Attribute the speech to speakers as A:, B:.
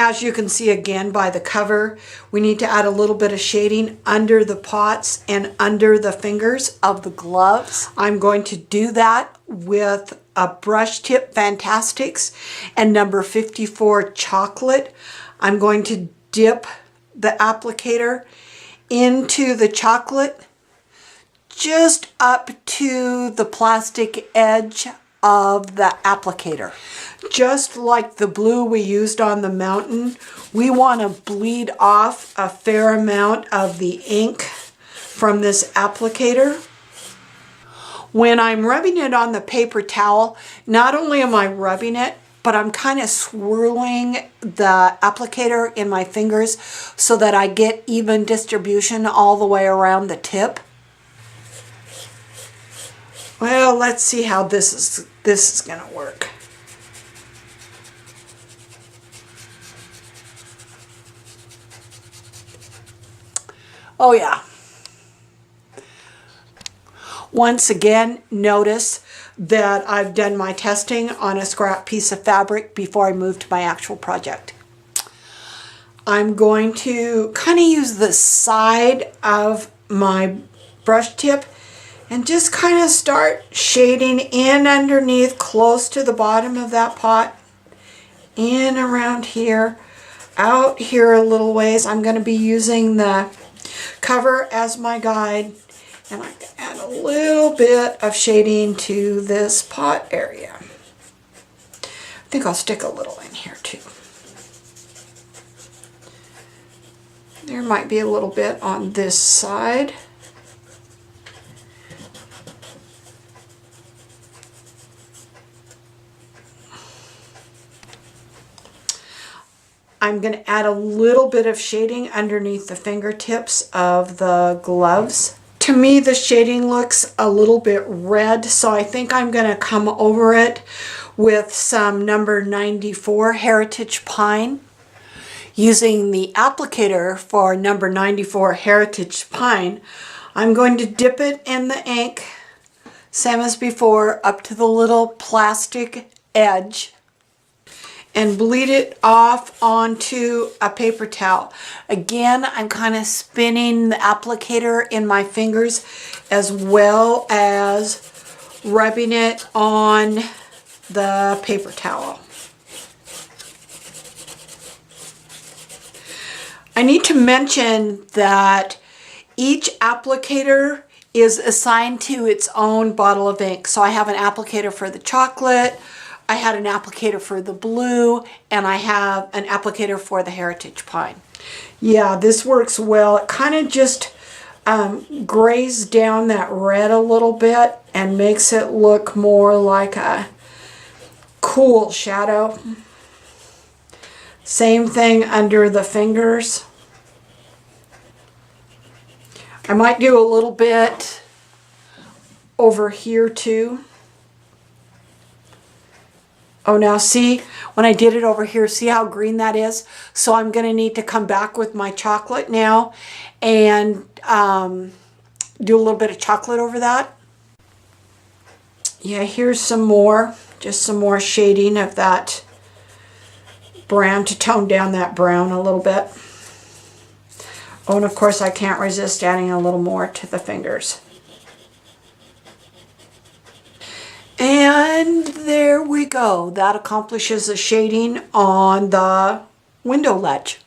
A: As you can see again by the cover, we need to add a little bit of shading under the pots and under the fingers of the gloves. I'm going to do that with a brush tip Fantastics and number 54 chocolate. I'm going to dip the applicator into the chocolate just up to the plastic edge of the applicator. Just like the blue we used on the mountain, we want to bleed off a fair amount of the ink from this applicator. When I'm rubbing it on the paper towel, not only am I rubbing it, but I'm kind of swirling the applicator in my fingers so that I get even distribution all the way around the tip. Well, let's see how this is going to work. Oh yeah. Once again, notice that I've done my testing on a scrap piece of fabric before I move to my actual project. I'm going to kind of use the side of my brush tip and just kind of start shading in underneath close to the bottom of that pot, in around here, out here a little ways. I'm going to be using the cover as my guide, and I'm going to add a little bit of shading to this pot area. I think I'll stick a little in here too. There might be a little bit on this side. I'm going to add a little bit of shading underneath the fingertips of the gloves. To me, the shading looks a little bit red, so I think I'm going to come over it with some number 94 Heritage Pine. Using the applicator for number 94 Heritage Pine, I'm going to dip it in the ink, same as before, up to the little plastic edge, and bleed it off onto a paper towel. Again, I'm kind of spinning the applicator in my fingers as well as rubbing it on the paper towel. I need to mention that each applicator is assigned to its own bottle of ink. So I have an applicator for the chocolate, I had an applicator for the blue, and I have an applicator for the Heritage Pine. Yeah, this works well. It kind of just grays down that red a little bit and makes it look more like a cool shadow. Same thing under the fingers. I might do a little bit over here too. Oh, now see, when I did it over here, see how green that is? So I'm going to need to come back with my chocolate now and do a little bit of chocolate over that. Yeah, here's some more, just some more shading of that brown to tone down that brown a little bit. Oh, and of course I can't resist adding a little more to the fingers. And there we go. That accomplishes the shading on the window ledge.